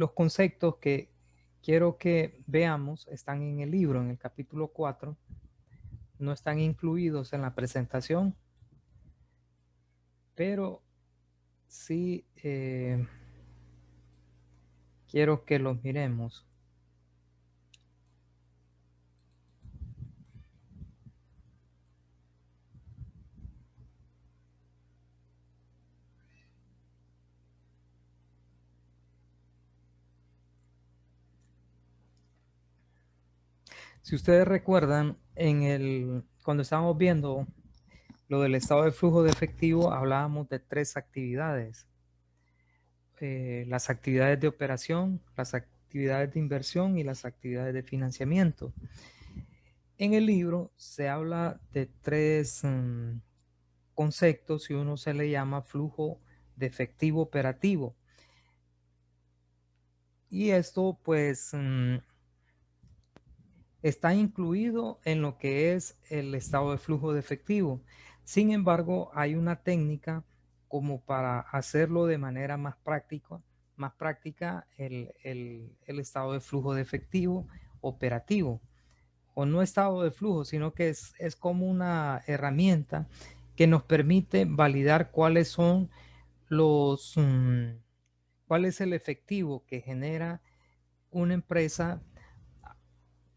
los conceptos que quiero que veamos están en el libro, en el capítulo 4. No están incluidos en la presentación, pero sí quiero que los miremos. Si ustedes recuerdan, cuando estábamos viendo lo del estado de flujo de efectivo, hablábamos de 3 actividades. Las actividades de operación, las actividades de inversión y las actividades de financiamiento. En el libro se habla de 3 conceptos y uno se le llama flujo de efectivo operativo. Y esto pues está incluido en lo que es el estado de flujo de efectivo. Sin embargo, hay una técnica como para hacerlo de manera más práctica el estado de flujo de efectivo operativo. O no estado de flujo, sino que es como una herramienta que nos permite validar cuáles son cuál es el efectivo que genera una empresa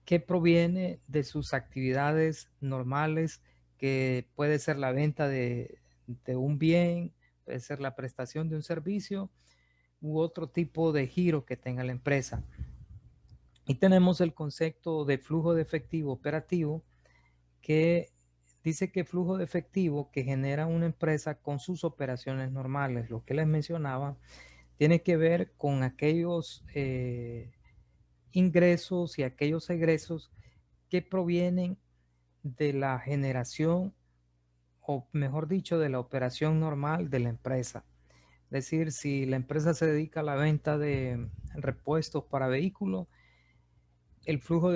que proviene de sus actividades normales, que puede ser la venta de un bien, puede ser la prestación de un servicio u otro tipo de giro que tenga la empresa. Y tenemos el concepto de flujo de efectivo operativo, que dice que flujo de efectivo que genera una empresa con sus operaciones normales. Lo que les mencionaba tiene que ver con aquellos ingresos y aquellos egresos que provienen de la generación, o mejor dicho, de la operación normal de la empresa. Es decir, si la empresa se dedica a la venta de repuestos para vehículos, el flujo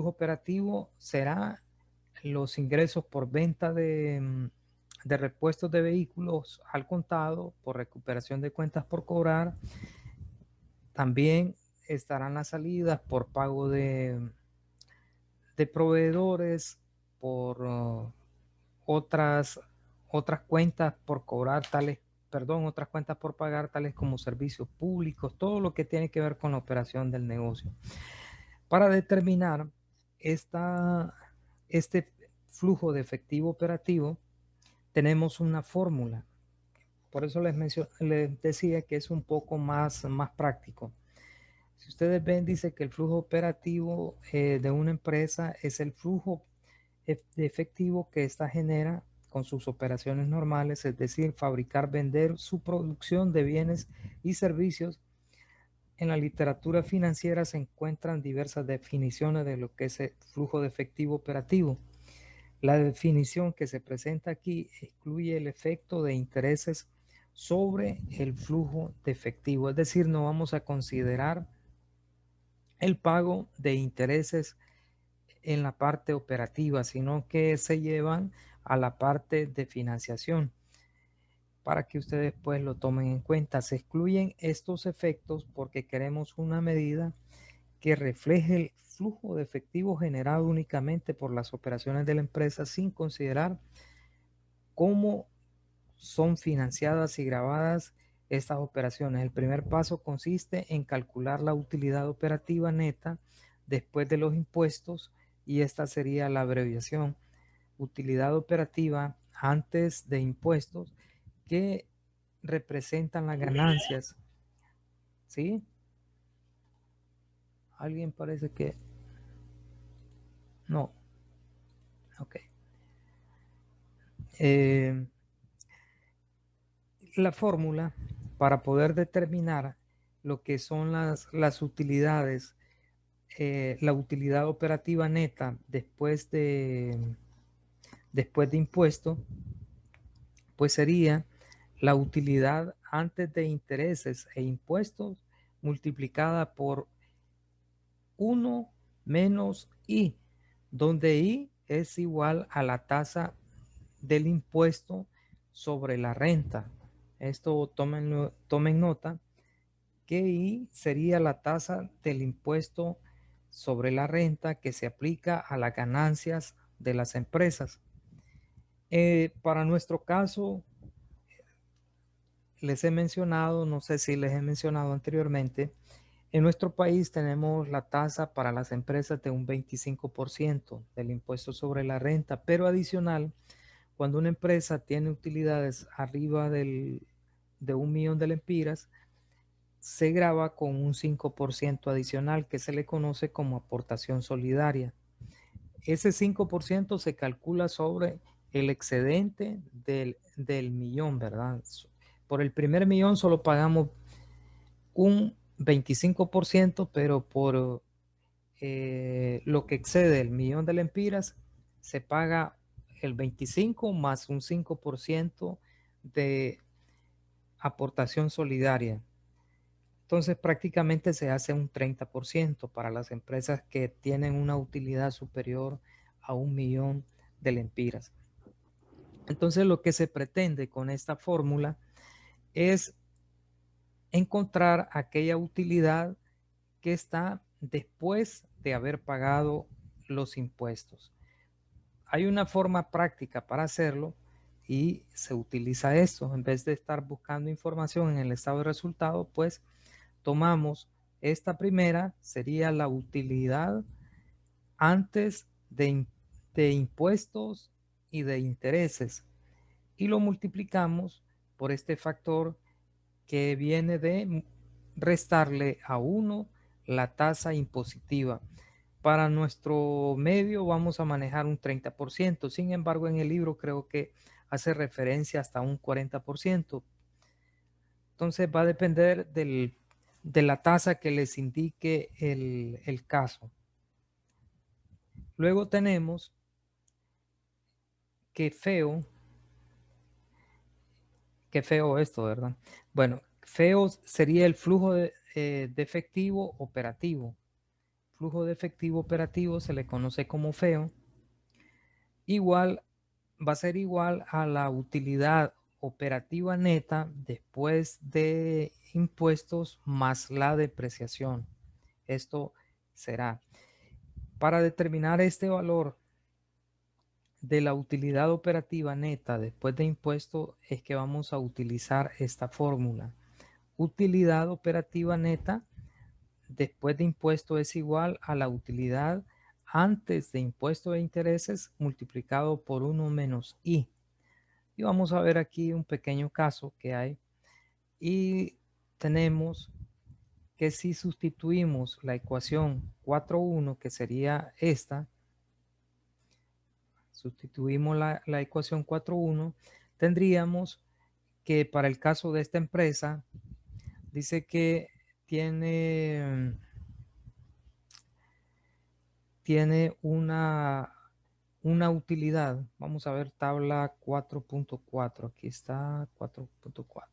operativo será los ingresos por venta de repuestos de vehículos al contado, por recuperación de cuentas por cobrar. También estarán las salidas por pago de proveedores, por otras cuentas por cobrar otras cuentas por pagar, tales como servicios públicos, todo lo que tiene que ver con la operación del negocio. Para determinar este flujo de efectivo operativo, tenemos una fórmula. Por eso les decía que es un poco más práctico. Si ustedes ven, dice que el flujo operativo de una empresa es el flujo de efectivo que ésta genera con sus operaciones normales, es decir, fabricar, vender su producción de bienes y servicios. En la literatura financiera se encuentran diversas definiciones de lo que es el flujo de efectivo operativo. La definición que se presenta aquí excluye el efecto de intereses sobre el flujo de efectivo, es decir, no vamos a considerar el pago de intereses en la parte operativa, sino que se llevan a la parte de financiación. Para que ustedes pues lo tomen en cuenta, se excluyen estos efectos porque queremos una medida que refleje el flujo de efectivo generado únicamente por las operaciones de la empresa, sin considerar cómo son financiadas y grabadas estas operaciones. El primer paso consiste en calcular la utilidad operativa neta después de los impuestos, y esta sería la abreviación: utilidad operativa antes de impuestos, que representan las ganancias. ¿Sí? Alguien parece que no. Ok. La fórmula para poder determinar lo que son las utilidades, la utilidad operativa neta después de impuesto, pues sería la utilidad antes de intereses e impuestos multiplicada por 1 menos I, donde I es igual a la tasa del impuesto sobre la renta. Esto tomen nota, que I sería la tasa del impuesto sobre la renta que se aplica a las ganancias de las empresas. Para nuestro caso, les he mencionado, no sé si les he mencionado anteriormente, en nuestro país tenemos la tasa para las empresas de un 25% del impuesto sobre la renta, pero adicional, cuando una empresa tiene utilidades arriba de 1 millón de lempiras, se grava con un 5% adicional que se le conoce como aportación solidaria. Ese 5% se calcula sobre el excedente del millón, ¿verdad? Por el primer millón solo pagamos un 25%, pero por lo que excede el millón de lempiras se paga el 25 más un 5% de aportación solidaria. Entonces prácticamente se hace un 30% para las empresas que tienen una utilidad superior a 1 millón de lempiras. Entonces lo que se pretende con esta fórmula es encontrar aquella utilidad que está después de haber pagado los impuestos. Hay una forma práctica para hacerlo y se utiliza esto. En vez de estar buscando información en el estado de resultado, pues tomamos esta primera, sería la utilidad antes de impuestos y de intereses, y lo multiplicamos por este factor que viene de restarle a 1 la tasa impositiva. Para nuestro medio vamos a manejar un 30%. Sin embargo, en el libro creo que hace referencia hasta un 40%. Entonces va a depender de la tasa que les indique el caso. Luego tenemos que feo esto, ¿verdad? Bueno, feo sería el flujo de efectivo operativo. Flujo de efectivo operativo se le conoce como feo. Igual va a ser igual a la utilidad operativa neta después de impuestos más la depreciación. Esto será para determinar este valor de la utilidad operativa neta después de impuesto, es que vamos a utilizar esta fórmula. Utilidad operativa neta después de impuesto es igual a la utilidad antes de impuesto de intereses multiplicado por 1 menos I. Y vamos a ver aquí un pequeño caso que hay. Y tenemos que si sustituimos la ecuación 4.1, que sería esta, sustituimos la ecuación 4.1, tendríamos que para el caso de esta empresa, dice que tiene una utilidad. Vamos a ver tabla 4.4. Aquí está 4.4.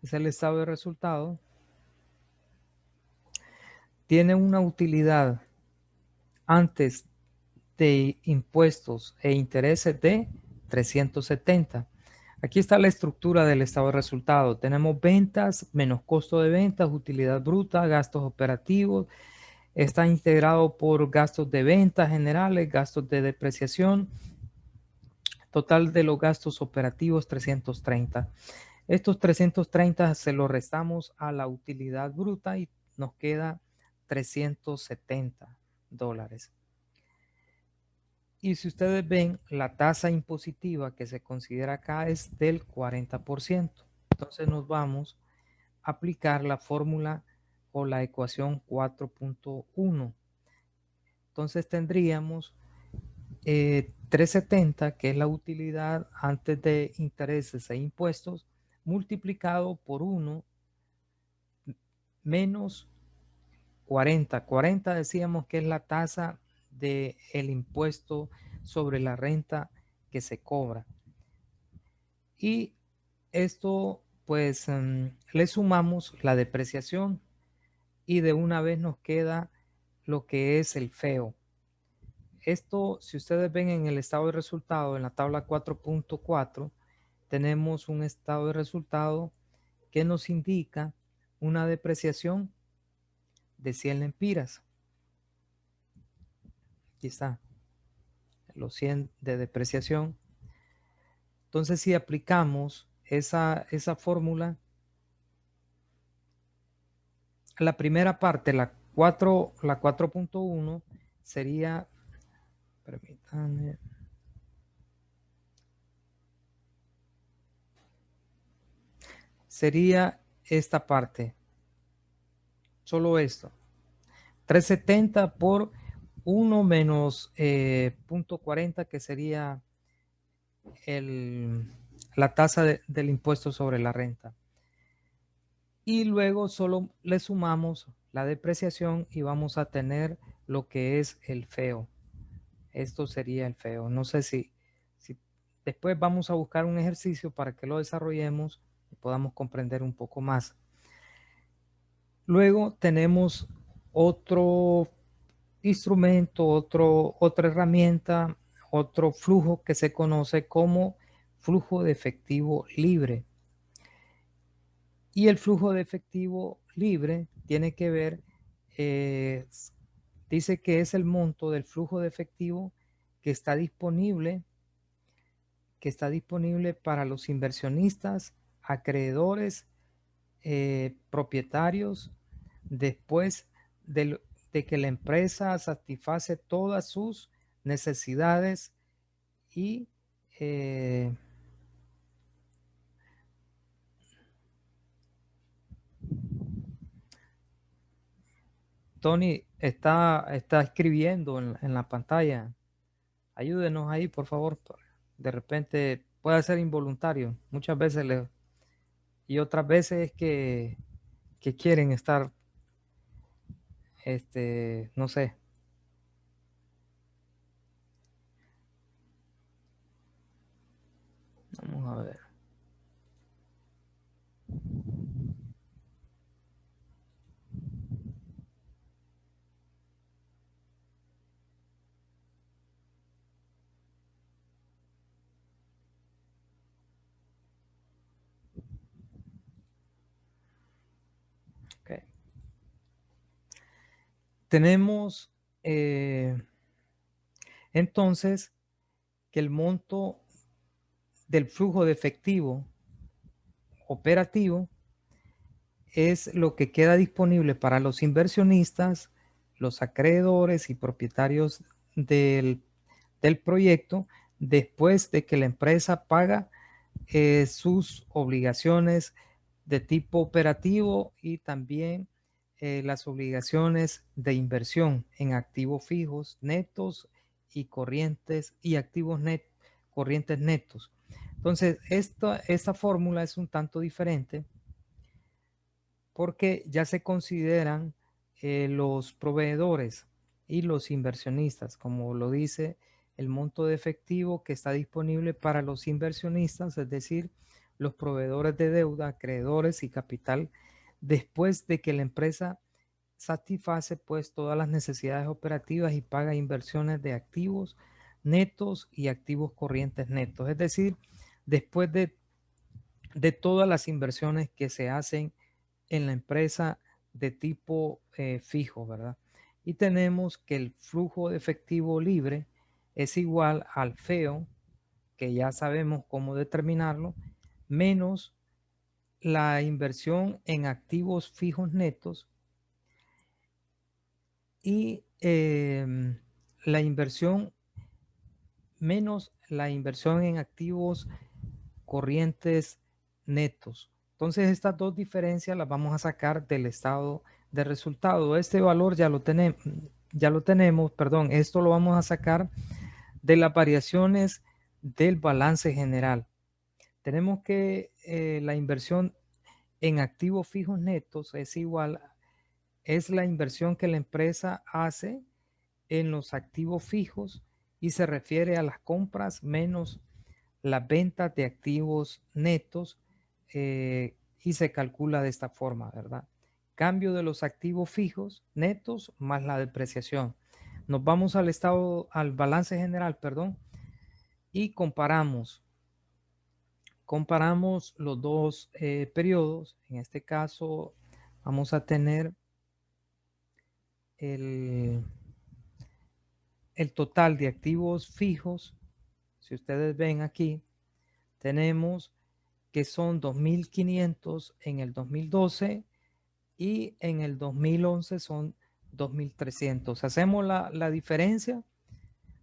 Es el estado de resultado. Tiene una utilidad antes de impuestos e intereses de 370. Aquí está la estructura del estado de resultado. Tenemos ventas menos costo de ventas, utilidad bruta, gastos operativos. Está integrado por gastos de ventas generales, gastos de depreciación. Total de los gastos operativos 330. Estos 330 se los restamos a la utilidad bruta y nos queda $370. Y si ustedes ven, la tasa impositiva que se considera acá es del 40%. Entonces nos vamos a aplicar la fórmula o la ecuación 4.1. Entonces tendríamos 370, que es la utilidad antes de intereses e impuestos, multiplicado por 1 menos 40. 40 decíamos que es la tasa del impuesto sobre la renta que se cobra. Y esto, pues, le sumamos la depreciación y de una vez nos queda lo que es el feo. Esto, si ustedes ven en el estado de resultado, en la tabla 4.4, tenemos un estado de resultado que nos indica una depreciación de 100 lempiras. Aquí está, los 100 de depreciación. Entonces, si aplicamos esa fórmula, la primera parte, la 4.1, sería, permítanme, sería esta parte, solo esto, 370 por 1 menos 0.40, que sería la tasa del impuesto sobre la renta. Y luego solo le sumamos la depreciación y vamos a tener lo que es el feo. Esto sería el feo. No sé si después vamos a buscar un ejercicio para que lo desarrollemos y podamos comprender un poco más. Luego tenemos otro instrumento, otra herramienta, otro flujo que se conoce como flujo de efectivo libre. Y el flujo de efectivo libre tiene que ver, dice que es el monto del flujo de efectivo que está disponible para los inversionistas, acreedores, propietarios, después de que la empresa satisface todas sus necesidades y Tony está escribiendo en la pantalla. Ayúdenos ahí, por favor. De repente puede ser involuntario. Muchas veces y otras veces es que quieren estar, no sé. Vamos a ver. Okay. Tenemos entonces que el monto del flujo de efectivo operativo es lo que queda disponible para los inversionistas, los acreedores y propietarios del proyecto después de que la empresa paga sus obligaciones de tipo operativo y también las obligaciones de inversión en activos fijos netos y corrientes y activos corrientes netos. Entonces, esta fórmula es un tanto diferente porque ya se consideran los proveedores y los inversionistas, como lo dice el monto de efectivo que está disponible para los inversionistas, es decir, los proveedores de deuda, acreedores y capital, después de que la empresa satisface pues todas las necesidades operativas y paga inversiones de activos netos y activos corrientes netos, es decir, después de todas las inversiones que se hacen en la empresa de tipo fijo, ¿verdad? Y tenemos que el flujo de efectivo libre es igual al feo, que ya sabemos cómo determinarlo, menos la inversión en activos fijos netos y la inversión menos la inversión en activos corrientes netos. Entonces estas dos diferencias las vamos a sacar del estado de resultado. Este valor ya lo tenemos, perdón, esto lo vamos a sacar de las variaciones del balance general. Tenemos que la inversión en activos fijos netos es la inversión que la empresa hace en los activos fijos y se refiere a las compras menos las ventas de activos netos y se calcula de esta forma, ¿verdad? Cambio de los activos fijos netos más la depreciación. Nos vamos al balance general, perdón, y comparamos comparamos los dos periodos. En este caso vamos a tener el total de activos fijos. Si ustedes ven aquí, tenemos que son 2.500 en el 2012 y en el 2011 son 2.300. Hacemos la diferencia,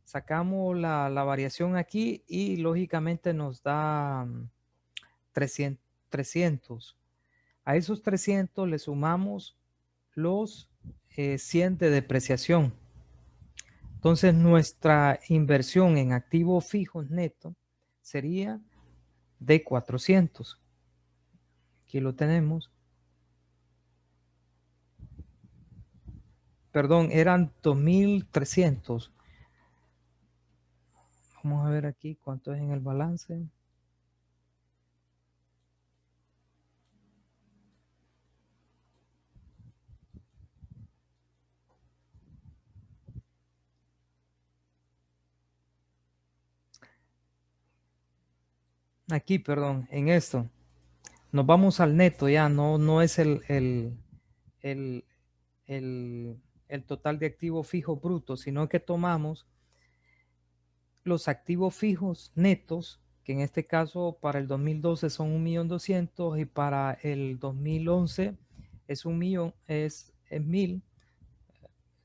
sacamos la variación aquí y lógicamente nos da 300. A esos 300 le sumamos los 100 de depreciación. Entonces nuestra inversión en activos fijos neto sería de 400. Aquí lo tenemos. Perdón, eran 2.300. Vamos a ver aquí cuánto es en el balance. Aquí, perdón, en esto. Nos vamos al neto ya, no es el total de activos fijos brutos, sino que tomamos los activos fijos netos, que en este caso para el 2012 son 1.200.000 y para el 2011 es 1.000.000, es 1.000,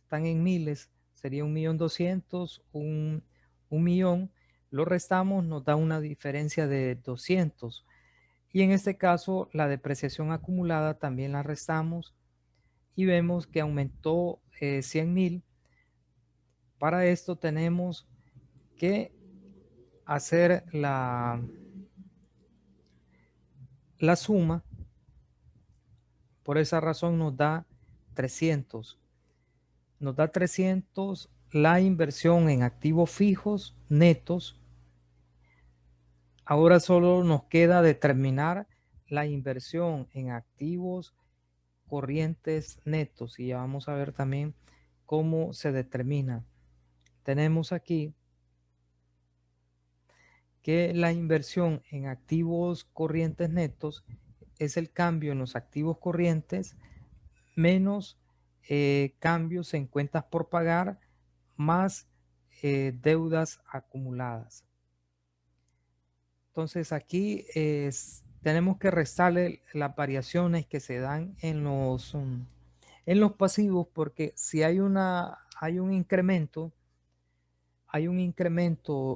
están en miles, sería 1.200.000, un millón, lo restamos, nos da una diferencia de 200. Y en este caso la depreciación acumulada también la restamos y vemos que aumentó 100.000. Para esto tenemos que hacer la suma. Por esa razón nos da 300. Nos da 300 la inversión en activos fijos netos. Ahora solo nos queda determinar la inversión en activos corrientes netos y ya vamos a ver también cómo se determina. Tenemos aquí que la inversión en activos corrientes netos es el cambio en los activos corrientes menos cambios en cuentas por pagar más deudas acumuladas. Entonces aquí tenemos que restarle las variaciones que se dan en los pasivos, porque si hay un incremento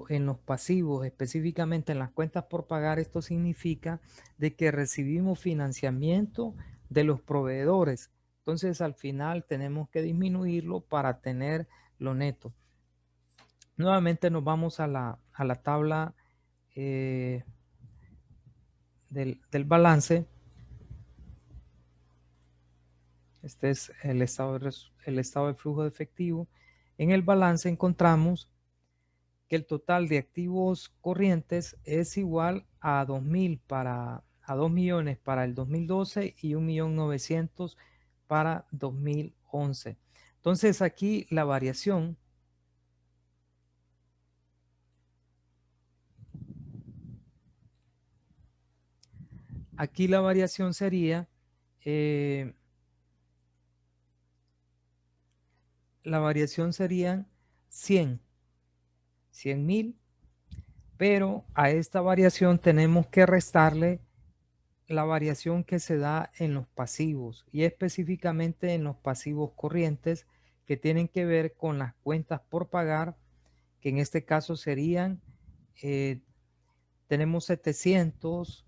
en los pasivos, específicamente en las cuentas por pagar, esto significa de que recibimos financiamiento de los proveedores. Entonces al final tenemos que disminuirlo para tener lo neto. Nuevamente nos vamos a la tabla del balance. Este es el estado de flujo de efectivo. En el balance encontramos que el total de activos corrientes es igual a 2.000 a 2 millones para el 2012 y 1.900.000 para 2011. Entonces aquí la variación sería la variación serían 100.000, pero a esta variación tenemos que restarle la variación que se da en los pasivos y específicamente en los pasivos corrientes que tienen que ver con las cuentas por pagar, que en este caso serían, tenemos 700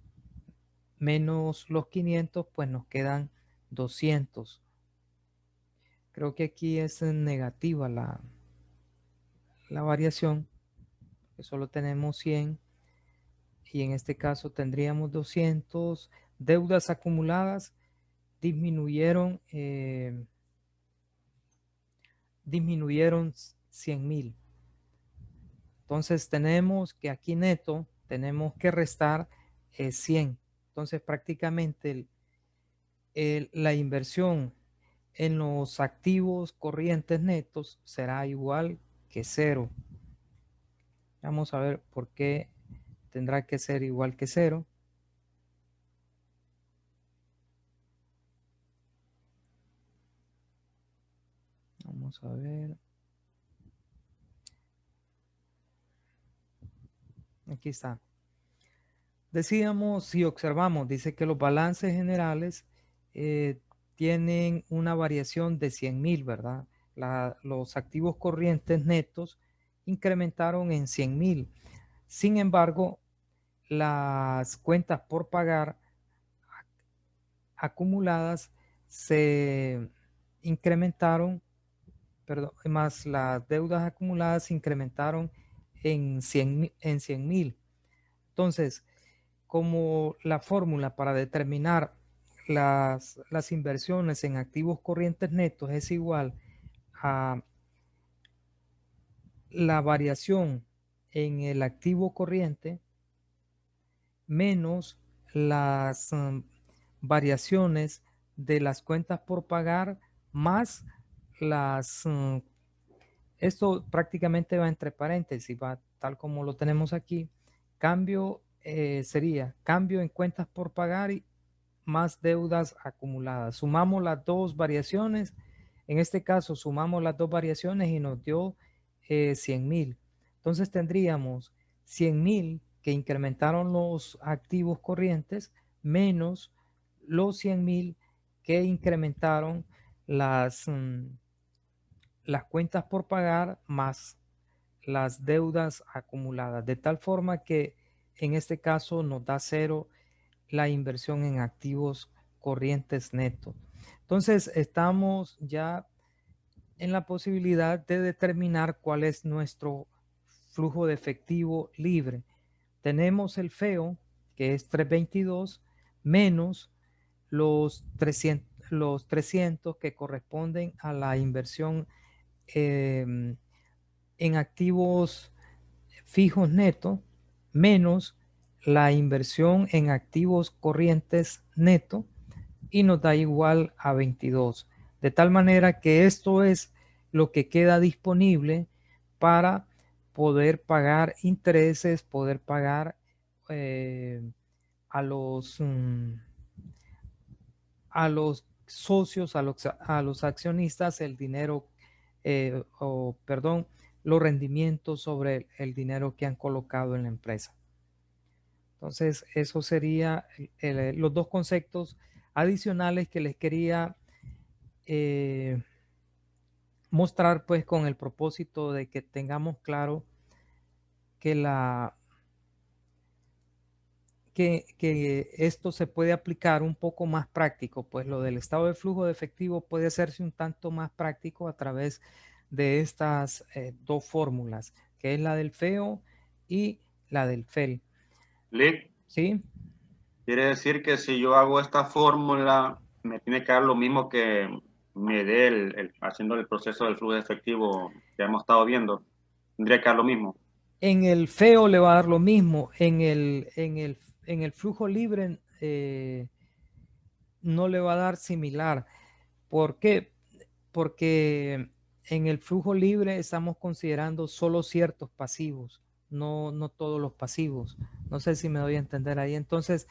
menos los 500, pues nos quedan 200. Creo que aquí es negativa la variación, que solo tenemos 100 y en este caso tendríamos 200. Deudas acumuladas disminuyeron 100.000. Entonces tenemos que aquí neto tenemos que restar 100. Entonces prácticamente la inversión en los activos corrientes netos será igual que 0. Vamos a ver por qué tendrá que ser igual que 0. Vamos a ver. Aquí está. Decíamos, si observamos, dice que los balances generales tienen una variación de 100,000, ¿verdad? Los activos corrientes netos incrementaron en 100,000. Sin embargo, las cuentas por pagar acumuladas se incrementaron, perdón, más las deudas acumuladas se incrementaron en 100,000. Entonces, como la fórmula para determinar las inversiones en activos corrientes netos es igual a la variación en el activo corriente menos las variaciones de las cuentas por pagar más las... esto prácticamente va entre paréntesis, va tal como lo tenemos aquí. Cambio sería cambio en cuentas por pagar y más deudas acumuladas. Sumamos las dos variaciones. En este caso sumamos las dos variaciones y nos dio 100,000. Entonces tendríamos 100,000 que incrementaron los activos corrientes menos los 100,000 que incrementaron las cuentas por pagar más las deudas acumuladas. De tal forma que en este caso nos da 0 la inversión en activos corrientes netos. Entonces estamos ya en la posibilidad de determinar cuál es nuestro flujo de efectivo libre. Tenemos el FEO, que es 322, menos los 300 que corresponden a la inversión en activos fijos netos, menos la inversión en activos corrientes neto, y nos da igual a 22. De tal manera que esto es lo que queda disponible para poder pagar intereses, poder pagar a los socios, a los accionistas el dinero, los rendimientos sobre el dinero que han colocado en la empresa. Entonces, eso sería los dos conceptos adicionales que les quería mostrar, pues, con el propósito de que tengamos claro que esto se puede aplicar un poco más práctico, pues lo del estado de flujo de efectivo puede hacerse un tanto más práctico a través de estas dos fórmulas, que es la del FEO y la del FEL. Lick, ¿Sí? quiere decir que si yo hago esta fórmula, me tiene que dar lo mismo que me dé haciendo el proceso del flujo de efectivo que hemos estado viendo. Tendría que dar lo mismo. En el FEO le va a dar lo mismo, en el flujo libre no le va a dar similar. ¿Por qué? Porque en el flujo libre estamos considerando solo ciertos pasivos, no todos los pasivos. No sé si me doy a entender ahí. Entonces,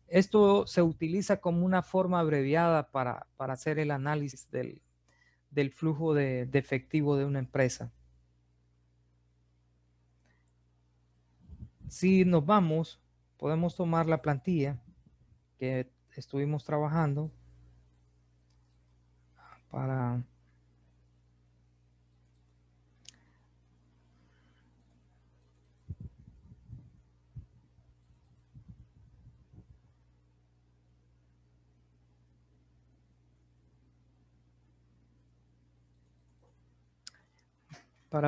esto se utiliza como una forma abreviada para hacer el análisis del flujo de efectivo de una empresa. Si nos vamos, podemos tomar la plantilla que estuvimos trabajando para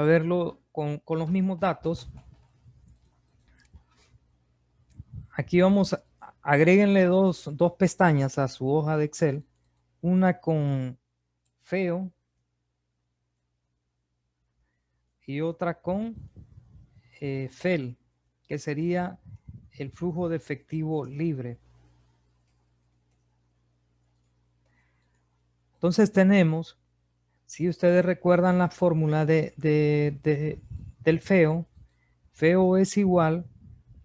verlo con los mismos datos. Aquí vamos, agréguenle dos pestañas a su hoja de Excel, una con FEO y otra con FEL, que sería el flujo de efectivo libre. Entonces tenemos, si ustedes recuerdan la fórmula del FEO, FEO es igual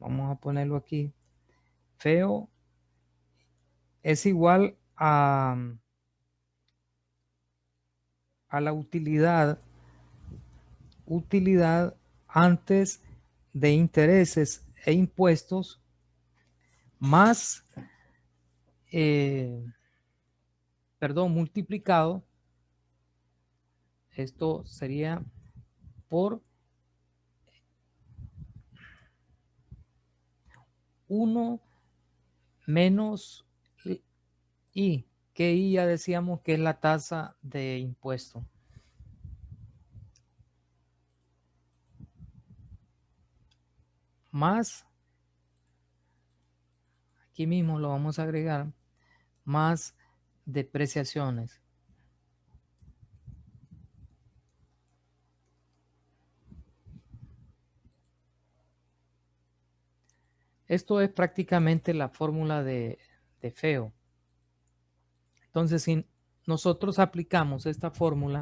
vamos a ponerlo aquí, feo es igual a la utilidad antes de intereses e impuestos más, multiplicado, esto sería por 1 menos I, que I ya decíamos que es la tasa de impuesto. Más, aquí mismo lo vamos a agregar, más depreciaciones. Esto es prácticamente la fórmula de feo. Entonces, si nosotros aplicamos esta fórmula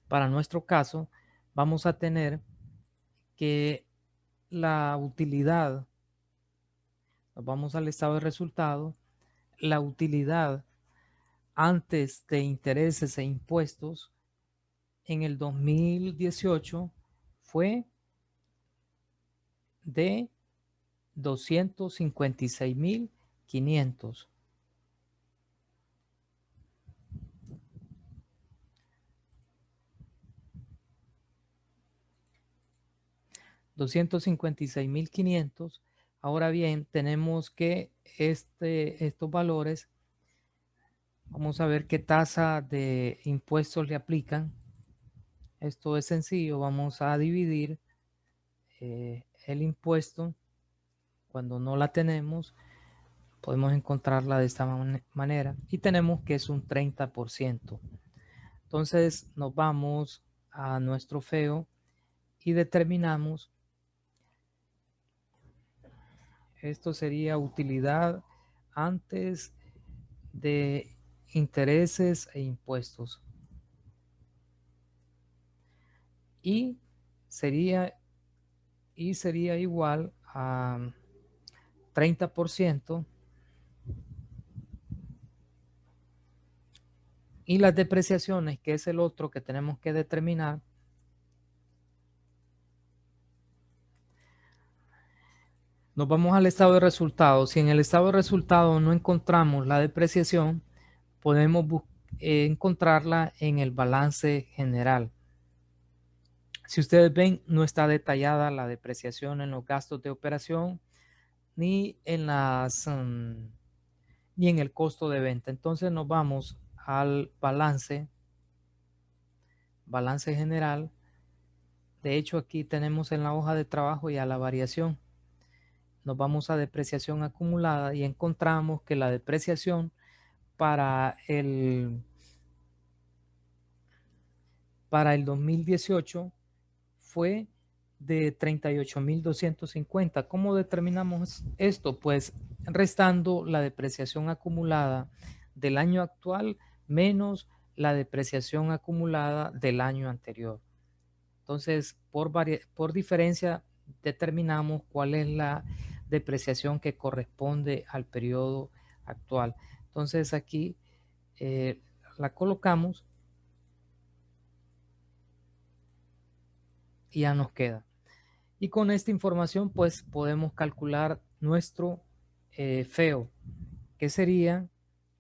para nuestro caso, vamos a tener que la utilidad, nos vamos al estado de resultado, la utilidad antes de intereses e impuestos en el 2018 fue de 256.500. 256.500. Ahora bien, tenemos que estos valores, vamos a ver qué tasa de impuestos le aplican. Esto es sencillo, vamos a dividir el impuesto. Cuando no la tenemos, podemos encontrarla de esta manera y tenemos que es un 30%. Entonces nos vamos a nuestro feo y determinamos, esto sería utilidad antes de intereses e impuestos, y sería igual a 30%, y las depreciaciones, que es el otro que tenemos que determinar, nos vamos al estado de resultados. Si en el estado de resultados no encontramos la depreciación, podemos encontrarla en el balance general. Si ustedes ven, no está detallada la depreciación en los gastos de operación ni en ni en el costo de venta. Entonces nos vamos al balance general. De hecho, aquí tenemos en la hoja de trabajo ya la variación. Nos vamos a depreciación acumulada y encontramos que la depreciación para el 2018 fue de 38.250. ¿Cómo determinamos esto? Pues restando la depreciación acumulada del año actual menos la depreciación acumulada del año anterior. Entonces, por diferencia, determinamos cuál es la depreciación que corresponde al periodo actual. Entonces, aquí la colocamos y ya nos queda. Y con esta información, pues, podemos calcular nuestro feo, que sería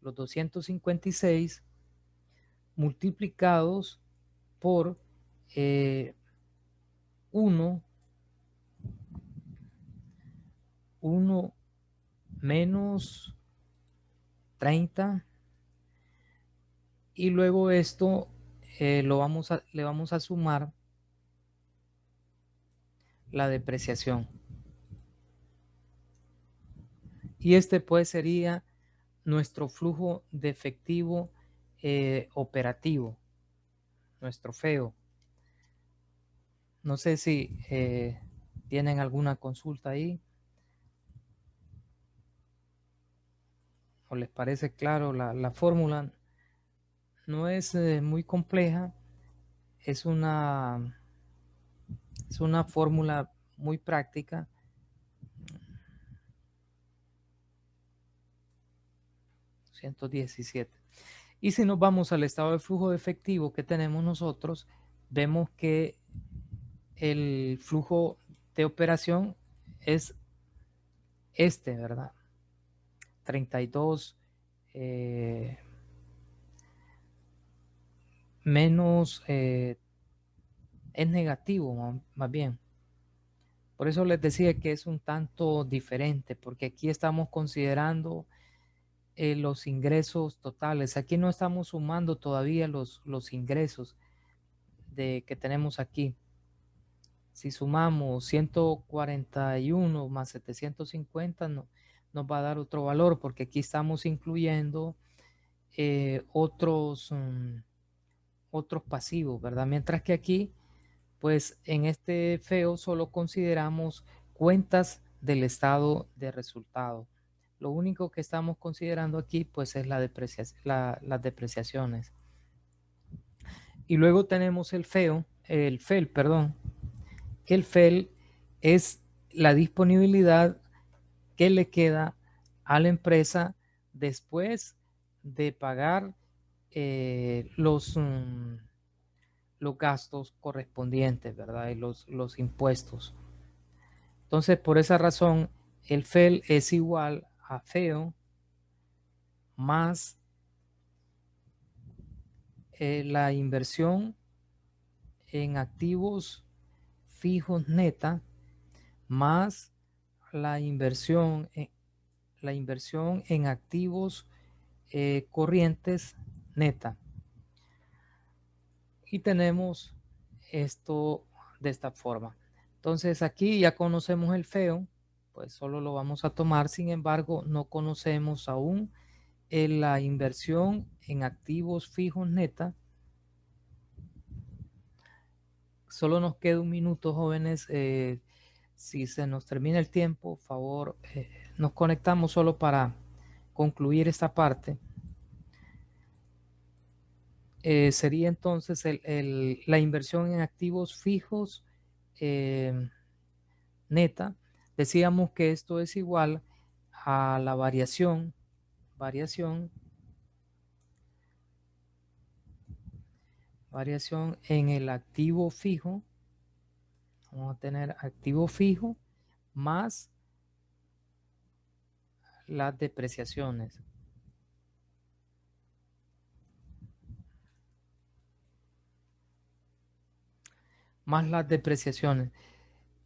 los 256 multiplicados por 1 menos 30, y luego esto le vamos a sumar la depreciación, y este pues sería nuestro flujo de efectivo operativo, nuestro feo. No sé si tienen alguna consulta ahí o les parece claro. La fórmula no es muy compleja, es una fórmula muy práctica. 217. Y si nos vamos al estado de flujo de efectivo que tenemos nosotros, vemos que el flujo de operación es este, ¿verdad? 32 menos, es negativo más bien. Por eso les decía que es un tanto diferente, porque aquí estamos considerando los ingresos totales. Aquí no estamos sumando todavía los ingresos que tenemos aquí. Si sumamos 141 más 750, nos va a dar otro valor, porque aquí estamos incluyendo otros pasivos, ¿verdad? Mientras que aquí, pues en este FEO solo consideramos cuentas del estado de resultado. Lo único que estamos considerando aquí, pues es las depreciaciones. Y luego tenemos el FEL, perdón, que el FEL es la disponibilidad que le queda a la empresa después de pagar los gastos correspondientes, ¿verdad? Y los impuestos. Entonces, por esa razón, el FEL es igual a FEO más la inversión en activos fijos neta más la inversión en activos corrientes neta. Y tenemos esto de esta forma. Entonces aquí ya conocemos el FEO, pues solo lo vamos a tomar. Sin embargo, no conocemos aún la inversión en activos fijos neta. Solo nos queda un minuto, jóvenes. Si se nos termina el tiempo, por favor, nos conectamos solo para concluir esta parte. Sería entonces la inversión en activos fijos neta. Decíamos que esto es igual a la variación en el activo fijo. Vamos a tener activo fijo más las depreciaciones.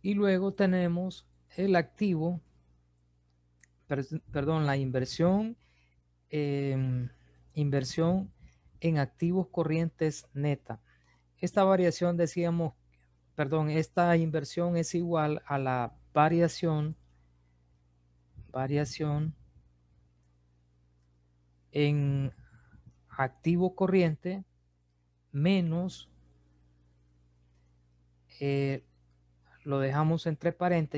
Y luego tenemos el activo, perdón, la inversión en activos corrientes neta. Esta variación decíamos, perdón, esta inversión es igual a la variación en activo corriente menos, lo dejamos entre paréntesis,